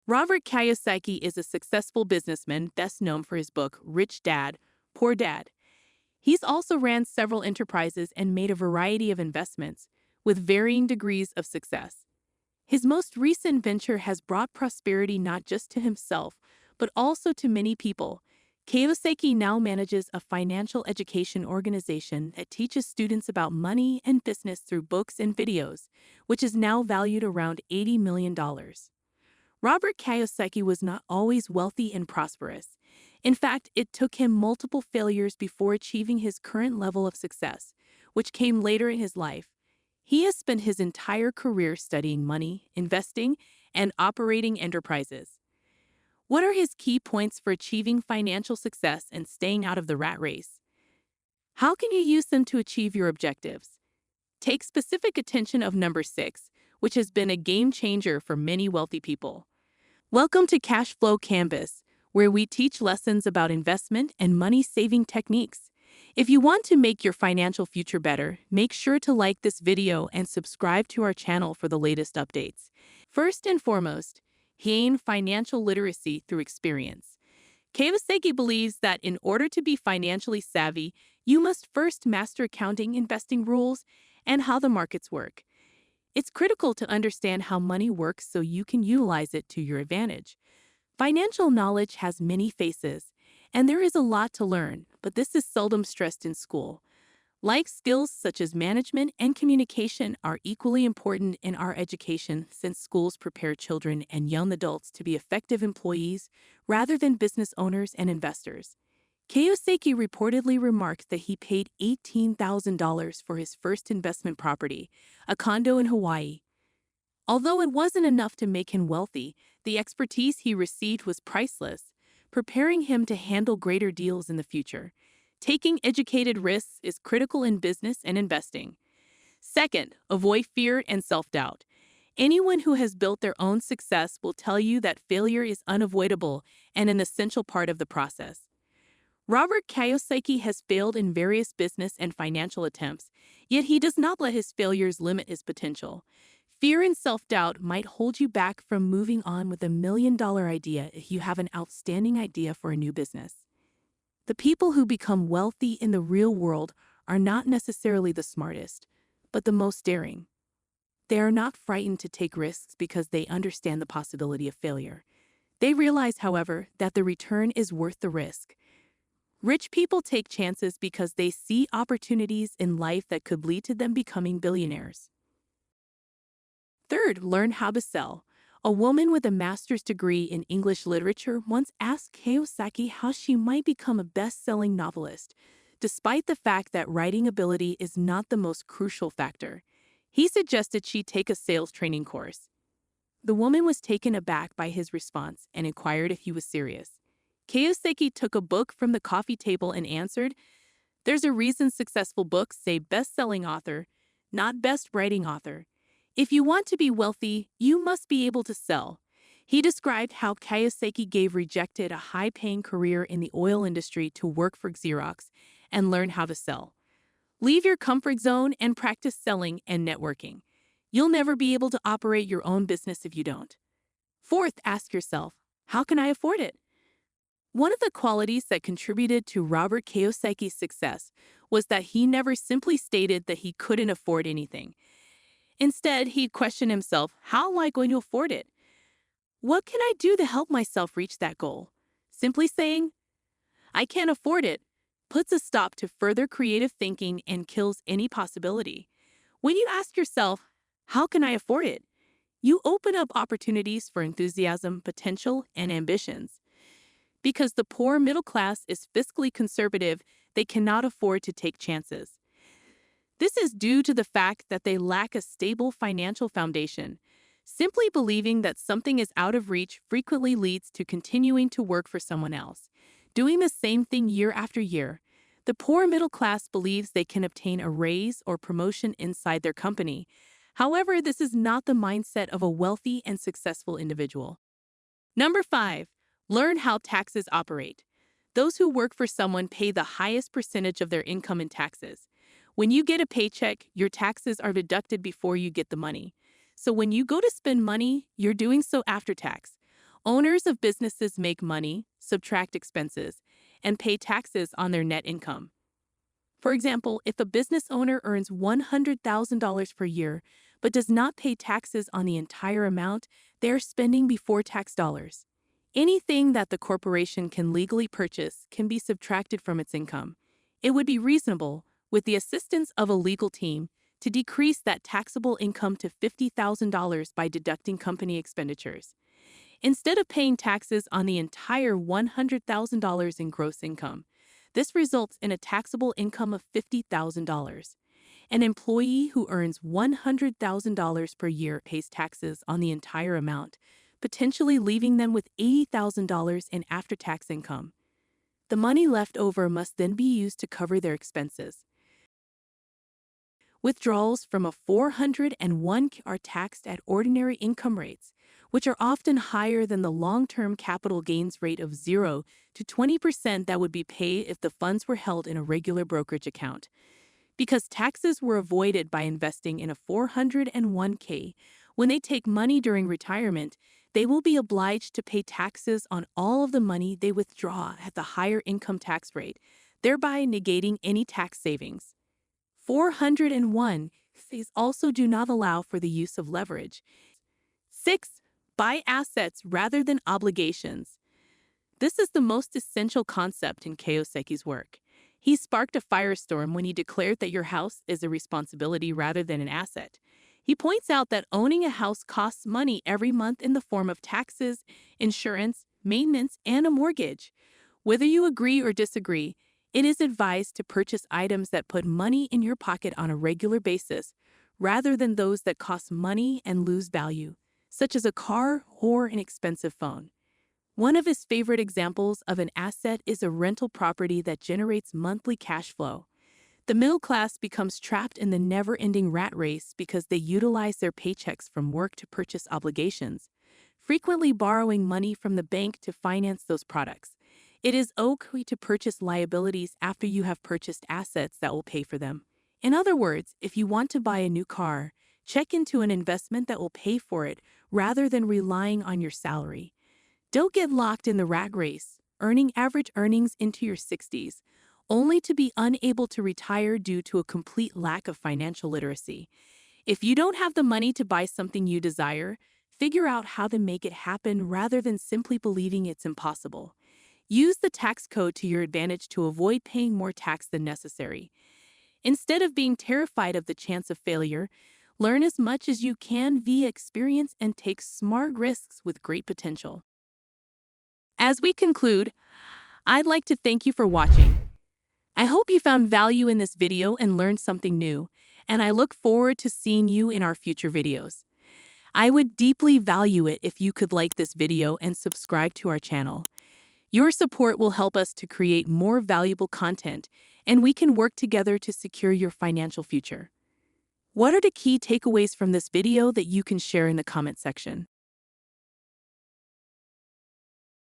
Robert Kiyosaki is a successful businessman best known for his book, Rich Dad, Poor Dad. He's also ran several enterprises and made a variety of investments, with varying degrees of success. His most recent venture has brought prosperity not just to himself, but also to many people. Kiyosaki now manages a financial education organization that teaches students about money and business through books and videos, which is now valued around $80 million. Robert Kiyosaki was not always wealthy and prosperous. In fact, it took him multiple failures before achieving his current level of success, which came later in his life. He has spent his entire career studying money, investing, and operating enterprises. What are his key points for achieving financial success and staying out of the rat race? How can you use them to achieve your objectives? Take specific attention of number 6, which has been a game changer for many wealthy people. Welcome to Cashflow Canvas, where we teach lessons about investment and money-saving techniques. If you want to make your financial future better, make sure to like this video and subscribe to our channel for the latest updates. First and foremost, gain financial literacy through experience. Kiyosaki believes that in order to be financially savvy, you must first master accounting, investing rules, and how the markets work. It's critical to understand how money works so you can utilize it to your advantage. Financial knowledge has many faces, and there is a lot to learn, but this is seldom stressed in school. Life skills such as management and communication are equally important in our education since schools prepare children and young adults to be effective employees rather than business owners and investors. Kiyosaki reportedly remarked that he paid $18,000 for his first investment property, a condo in Hawaii. Although it wasn't enough to make him wealthy, the expertise he received was priceless, preparing him to handle greater deals in the future. Taking educated risks is critical in business and investing. Second, avoid fear and self-doubt. Anyone who has built their own success will tell you that failure is unavoidable and an essential part of the process. Robert Kiyosaki has failed in various business and financial attempts, yet he does not let his failures limit his potential. Fear and self-doubt might hold you back from moving on with a million-dollar idea if you have an outstanding idea for a new business. The people who become wealthy in the real world are not necessarily the smartest, but the most daring. They are not frightened to take risks because they understand the possibility of failure. They realize, however, that the return is worth the risk. Rich people take chances because they see opportunities in life that could lead to them becoming billionaires. Third, learn how to sell. A woman with a master's degree in English literature once asked Kiyosaki how she might become a best-selling novelist, despite the fact that writing ability is not the most crucial factor. He suggested she take a sales training course. The woman was taken aback by his response and inquired if he was serious. Kiyosaki took a book from the coffee table and answered, "There's a reason successful books say best-selling author, not best writing author. If you want to be wealthy, you must be able to sell." He described how Kiyosaki rejected a high-paying career in the oil industry to work for Xerox and learn how to sell. Leave your comfort zone and practice selling and networking. You'll never be able to operate your own business if you don't. Fourth, ask yourself, how can I afford it? One of the qualities that contributed to Robert Kiyosaki's success was that he never simply stated that he couldn't afford anything. Instead, he questioned himself, how am I going to afford it? What can I do to help myself reach that goal? Simply saying, I can't afford it, puts a stop to further creative thinking and kills any possibility. When you ask yourself, how can I afford it? You open up opportunities for enthusiasm, potential, and ambitions. Because the poor middle class is fiscally conservative, they cannot afford to take chances. This is due to the fact that they lack a stable financial foundation. Simply believing that something is out of reach frequently leads to continuing to work for someone else, doing the same thing year after year. The poor middle class believes they can obtain a raise or promotion inside their company. However, this is not the mindset of a wealthy and successful individual. Number 5. Learn how taxes operate. Those who work for someone pay the highest percentage of their income in taxes. When you get a paycheck, your taxes are deducted before you get the money. So when you go to spend money, you're doing so after tax. Owners of businesses make money, subtract expenses, and pay taxes on their net income. For example, if a business owner earns $100,000 per year but does not pay taxes on the entire amount, they are spending before tax dollars. Anything that the corporation can legally purchase can be subtracted from its income. It would be reasonable, with the assistance of a legal team, to decrease that taxable income to $50,000 by deducting company expenditures. Instead of paying taxes on the entire $100,000 in gross income, this results in a taxable income of $50,000. An employee who earns $100,000 per year pays taxes on the entire amount, potentially leaving them with $80,000 in after-tax income. The money left over must then be used to cover their expenses. Withdrawals from a 401k are taxed at ordinary income rates, which are often higher than the long-term capital gains rate of 0 to 20% that would be paid if the funds were held in a regular brokerage account. Because taxes were avoided by investing in a 401k, when they take money during retirement, they will be obliged to pay taxes on all of the money they withdraw at the higher income tax rate, thereby negating any tax savings. 401 Ks also do not allow for the use of leverage. 6. Buy assets rather than obligations. This is the most essential concept in Kiyosaki's work. He sparked a firestorm when he declared that your house is a responsibility rather than an asset. He points out that owning a house costs money every month in the form of taxes, insurance, maintenance, and a mortgage. Whether you agree or disagree, it is advised to purchase items that put money in your pocket on a regular basis, rather than those that cost money and lose value, such as a car or an expensive phone. One of his favorite examples of an asset is a rental property that generates monthly cash flow. The middle class becomes trapped in the never-ending rat race because they utilize their paychecks from work to purchase obligations, frequently borrowing money from the bank to finance those products. It is okay to purchase liabilities after you have purchased assets that will pay for them. In other words, if you want to buy a new car, check into an investment that will pay for it rather than relying on your salary. Don't get locked in the rat race, earning average earnings into your 60s, only to be unable to retire due to a complete lack of financial literacy. If you don't have the money to buy something you desire, figure out how to make it happen rather than simply believing it's impossible. Use the tax code to your advantage to avoid paying more tax than necessary. Instead of being terrified of the chance of failure, learn as much as you can via experience and take smart risks with great potential. As we conclude, I'd like to thank you for watching. I hope you found value in this video and learned something new, and I look forward to seeing you in our future videos. I would deeply value it if you could like this video and subscribe to our channel. Your support will help us to create more valuable content, and we can work together to secure your financial future. What are the key takeaways from this video that you can share in the comment section?